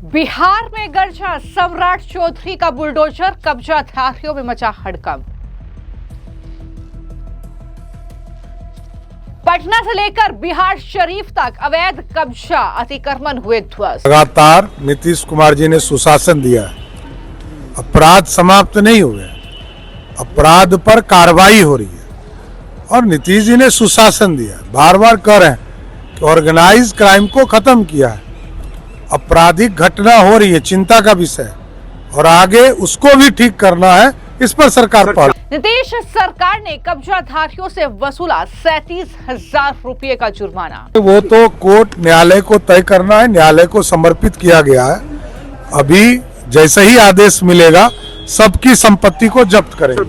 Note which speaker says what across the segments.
Speaker 1: बिहार में गर्जा सम्राट चौधरी का बुलडोजर, कब्जाधारियों में मचा हड़कंप। पटना से लेकर बिहार शरीफ तक अवैध कब्जा अतिक्रमण हुए ध्वस्त।
Speaker 2: लगातार नीतीश कुमार जी ने सुशासन दिया, अपराध समाप्त नहीं हुए, अपराध पर कार्रवाई हो रही है और नीतीश जी ने सुशासन दिया। बार बार कह रहे हैं कि ऑर्गेनाइज क्राइम को खत्म किया है, आपराधिक घटना हो रही है, चिंता का विषय, और आगे उसको भी ठीक करना है। इस पर सरकार पहल।
Speaker 1: नीतीश सरकार ने कब्जाधारियों से वसूला 37,000 रुपये का जुर्माना।
Speaker 2: वो तो कोर्ट न्यायालय को तय करना है, न्यायालय को समर्पित किया गया है। अभी जैसे ही आदेश मिलेगा सबकी संपत्ति को जब्त करेंगे।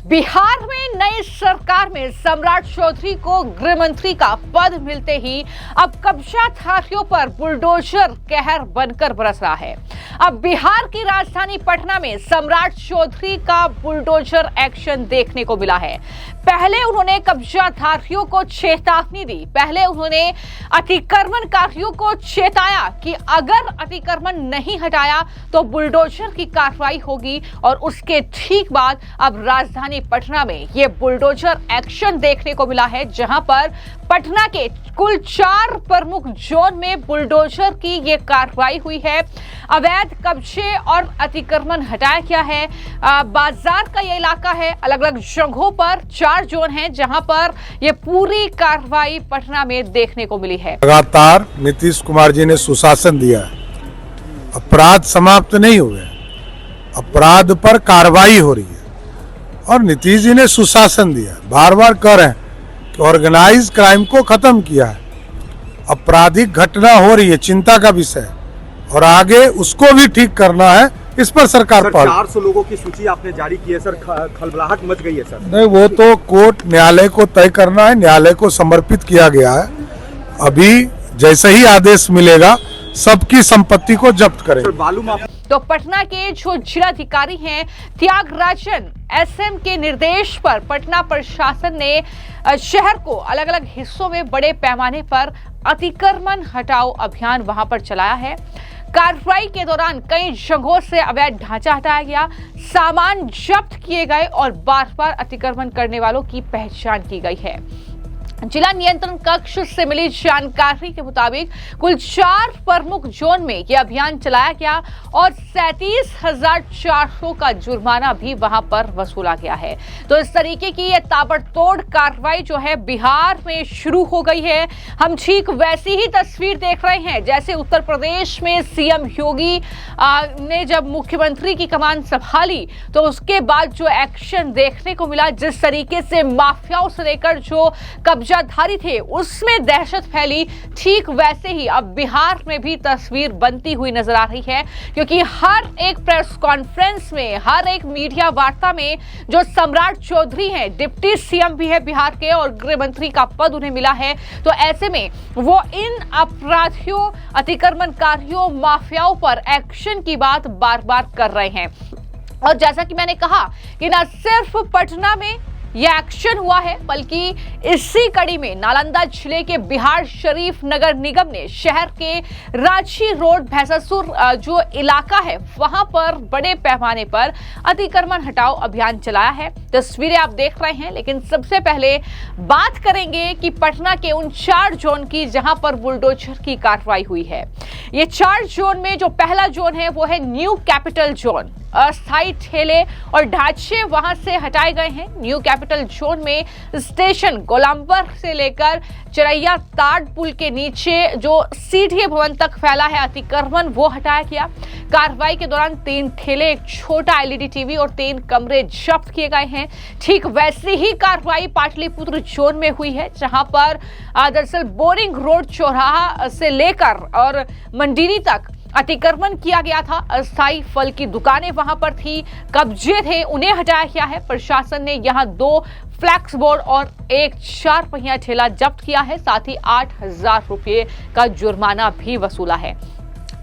Speaker 1: बिहार में नई सरकार में सम्राट चौधरी को गृह मंत्री का पद मिलते ही अब कब्जाधारियों पर बुलडोजर कहर बनकर बरस रहा है। अब बिहार की राजधानी पटना में सम्राट चौधरी का बुलडोजर एक्शन देखने को मिला है। पहले उन्होंने कब्जाधारियों को चेतावनी दी, पहले उन्होंने अतिक्रमणकारियों को चेताया कि अगर अतिक्रमण नहीं हटाया तो बुलडोजर की कार्रवाई होगी, और उसके ठीक बाद अब राजधानी पटना में ये बुलडोजर एक्शन देखने को मिला है, जहां पर पटना के कुल 4 प्रमुख जोन में बुलडोजर की ये कार्रवाई हुई है। अवैध कब्जे और अतिक्रमण हटाया गया है। बाजार का ये इलाका है, अलग अलग जगहों पर 4 जोन हैं जहां पर ये पूरी कार्रवाई पटना में देखने को मिली है।
Speaker 2: लगातार नीतीश कुमार जी ने सुशासन दिया, अपराध समाप्त नहीं हुए, अपराध पर कार्रवाई हो रही है और नीतीश जी ने सुशासन दिया। बार बार कह रहे हैं कि ऑर्गेनाइज क्राइम को खत्म किया है, आपराधिक घटना हो रही है, चिंता का विषय, और आगे उसको भी ठीक करना है। इस पर सरकार पहल।
Speaker 3: 400 लोगों की सूची आपने जारी की है सर, खलबलाहट मच गई है सर।
Speaker 2: नहीं, वो तो कोर्ट न्यायालय को तय करना है, न्यायालय को समर्पित किया गया है। अभी जैसे ही आदेश मिलेगा सबकी संपत्ति को जब्त करेंगे।
Speaker 1: तो पटना के जो जिलाधिकारी हैं त्यागराजन एसएम के निर्देश पर पटना प्रशासन ने शहर को अलग अलग हिस्सों में बड़े पैमाने पर अतिक्रमण हटाओ अभियान वहां पर चलाया है। कार्रवाई के दौरान कई जगहों से अवैध ढांचा हटाया गया, सामान जब्त किए गए और बार बार अतिक्रमण करने वालों की पहचान की गई है। जिला नियंत्रण कक्ष से मिली जानकारी के मुताबिक कुल 4 प्रमुख जोन में यह अभियान चलाया गया और 37,400 का जुर्माना भी वहां पर वसूला गया है। तो इस तरीके की यह ताबड़तोड़ कार्रवाई जो है बिहार में शुरू हो गई है। हम ठीक वैसी ही तस्वीर देख रहे हैं जैसे उत्तर प्रदेश में सीएम योगी ने जब मुख्यमंत्री की कमान संभाली तो उसके बाद जो एक्शन देखने को मिला, जिस तरीके से माफियाओं से लेकर जो कब्जाधारी थे उसमें दहशत फैली, ठीक वैसे ही अब बिहार में भी तस्वीर बनती हुई नजर आ रही है। क्योंकि हर एक प्रेस कॉन्फ्रेंस में, हर एक मीडिया वार्ता में जो सम्राट चौधरी हैं, डिप्टी सीएम भी है बिहार के और गृह मंत्री का पद उन्हें मिला है, तो ऐसे में वो इन अपराधियों, अतिक्रमणकारियों, माफियाओं पर एक्शन की बात बार बार कर रहे हैं। और जैसा कि मैंने कहा कि न सिर्फ पटना में यह एक्शन हुआ है, बल्कि इसी कड़ी में नालंदा जिले के बिहार शरीफ नगर निगम ने शहर के रांची रोड भैंसासुर जो इलाका है वहां पर बड़े पैमाने पर अतिक्रमण हटाओ अभियान चलाया है। तस्वीरें आप देख रहे हैं, लेकिन सबसे पहले बात करेंगे कि पटना के उन 4 जोन की जहां पर बुलडोजर की कार्रवाई हुई है। ये 4 जोन में जो पहला जोन है वो है न्यू कैपिटल जोन। अस्थायी ठेले और ढांचे वहां से हटाए गए हैं। न्यू कैपिटल जोन में स्टेशन गोलांबर से लेकर चरैया ताड़ पुल के नीचे जो सीढ़ी भवन तक फैला है अतिक्रमण, वो हटाया गया। कार्रवाई के दौरान 3 ठेले, एक छोटा एलईडी टीवी और 3 कमरे जब्त किए गए हैं। ठीक वैसी ही कार्रवाई पाटलिपुत्र जोन में हुई है, जहां पर दरअसल बोरिंग रोड चौराहा से लेकर और मंडीरी तक अतिक्रमण किया गया था। अस्थायी फल की दुकानें वहां पर थी, कब्जे थे, उन्हें हटाया गया है। प्रशासन ने यहां 2 फ्लैक्स बोर्ड और एक 4 पहिया ठेला जब्त किया है, साथ ही 8,000 रुपये का जुर्माना भी वसूला है।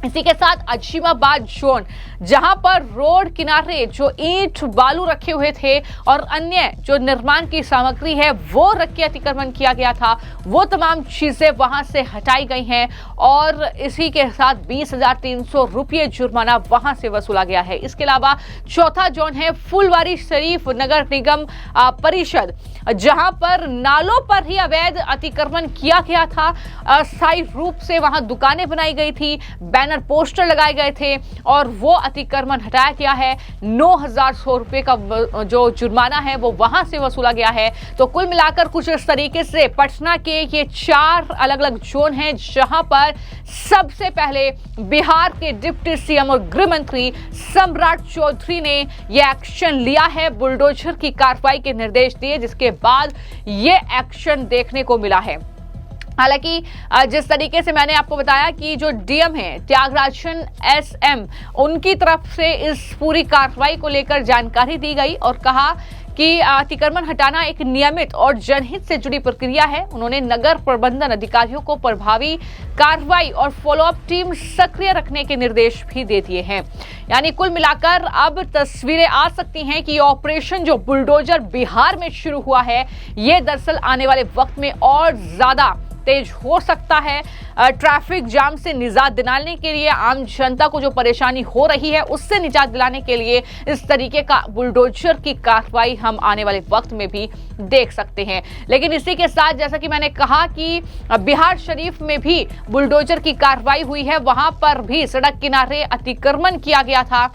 Speaker 1: इसी के साथ अजीमाबाद जोन, जहां पर रोड किनारे जो ईंट बालू रखे हुए थे और अन्य जो निर्माण की सामग्री है वो रख के अतिक्रमण किया गया था, वो तमाम चीजें वहां से हटाई गई हैं और इसी के साथ 20,300 रुपये जुर्माना वहां से वसूला गया है। इसके अलावा चौथा जोन है फुलवारी शरीफ नगर निगम परिषद, जहां पर नालों पर ही अवैध अतिक्रमण किया गया था। अस्थायी रूप से वहां दुकानें बनाई गई थी, बैनर पोस्टर लगाए गए थे और वो अतिक्रमण हटाया गया है। 9,100 रुपए का जो जुर्माना है वो वहां से वसूला गया है। तो कुल मिलाकर कुछ इस तरीके से पटना के ये 4 अलग अलग जोन हैं, जहां पर सबसे पहले बिहार के डिप्टी सीएम और गृह मंत्री सम्राट चौधरी ने ये एक्शन लिया है, बुलडोजर की कार्रवाई के निर्देश दिए, जिसके बाद ये एक्शन देखने को मिला है। हालांकि जिस तरीके से मैंने आपको बताया कि जो डीएम है त्यागराजन एसएम, उनकी तरफ से इस पूरी कार्रवाई को लेकर जानकारी दी गई और कहा कि अतिक्रमण हटाना एक नियमित और जनहित से जुड़ी प्रक्रिया है। उन्होंने नगर प्रबंधन अधिकारियों को प्रभावी कार्रवाई और फॉलोअप टीम सक्रिय रखने के निर्देश भी दे दिए हैं। यानी कुल मिलाकर अब तस्वीरें आ सकती हैं कि ऑपरेशन जो बुलडोजर बिहार में शुरू हुआ है, ये दरअसल आने वाले वक्त में और ज्यादा तेज हो सकता है। ट्रैफिक जाम से निजात दिलाने के लिए, आम जनता को जो परेशानी हो रही है उससे निजात दिलाने के लिए इस तरीके का बुलडोजर की कार्रवाई हम आने वाले वक्त में भी देख सकते हैं। लेकिन इसी के साथ जैसा कि मैंने कहा कि बिहार शरीफ में भी बुलडोजर की कार्रवाई हुई है, वहां पर भी सड़क किनारे अतिक्रमण किया गया था।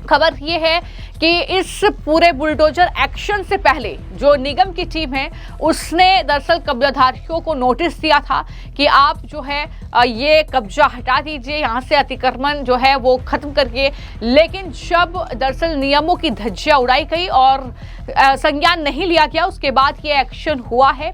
Speaker 1: खबर ये है कि इस पूरे बुलडोजर एक्शन से पहले जो निगम की टीम है उसने दरअसल कब्जाधारियों को नोटिस दिया था कि आप जो है ये कब्जा हटा दीजिए, यहाँ से अतिक्रमण जो है वो खत्म करिए। लेकिन जब दरअसल नियमों की धज्जियां उड़ाई गई और संज्ञान नहीं लिया गया, उसके बाद ये एक्शन हुआ है।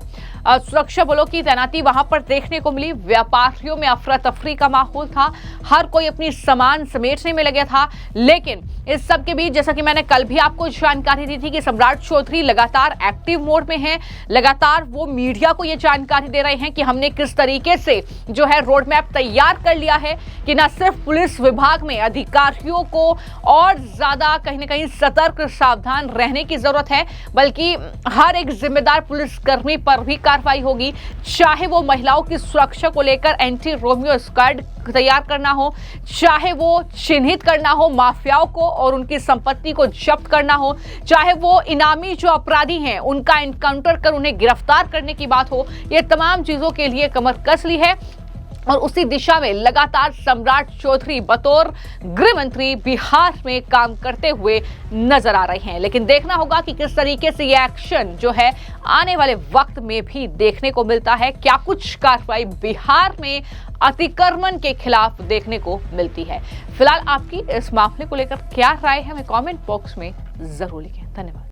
Speaker 1: सुरक्षा बलों की तैनाती वहां पर देखने को मिली। व्यापारियों में अफरा तफरी का माहौल था, हर कोई अपनी सामान समेटने में लगा था। लेकिन इस सब के बीच जैसा कि मैंने कल भी आपको जानकारी दी थी कि सम्राट चौधरी लगातार एक्टिव मोड में हैं, लगातार वो मीडिया को ये जानकारी दे रहे हैं कि हमने किस तरीके से जो है रोड मैप तैयार कर लिया है कि न सिर्फ पुलिस विभाग में अधिकारियों को और ज्यादा कहीं ना कहीं सतर्क सावधान रहने की जरूरत है, बल्कि हर एक जिम्मेदार पुलिसकर्मी पर भी कार्रवाई होगी, चाहे वो महिलाओं की सुरक्षा को लेकर एंटी रोमियो स्क्वाड तैयार करना हो, चाहे वो चिन्हित करना हो माफियाओं को और उनकी संपत्ति को जब्त करना हो, चाहे वो इनामी जो अपराधी हैं उनका एनकाउंटर कर उन्हें गिरफ्तार करने की बात हो। ये तमाम चीजों के लिए कमर कस ली है और उसी दिशा में लगातार सम्राट चौधरी बतौर गृह मंत्री बिहार में काम करते हुए नजर आ रहे हैं। लेकिन देखना होगा कि किस तरीके से ये एक्शन जो है आने वाले वक्त में भी देखने को मिलता है। क्या कुछ कार्रवाई बिहार में अतिक्रमण के खिलाफ देखने को मिलती है। फिलहाल आपकी इस मामले को लेकर क्या राय है, हमें कमेंट बॉक्स में जरूर लिखें। धन्यवाद।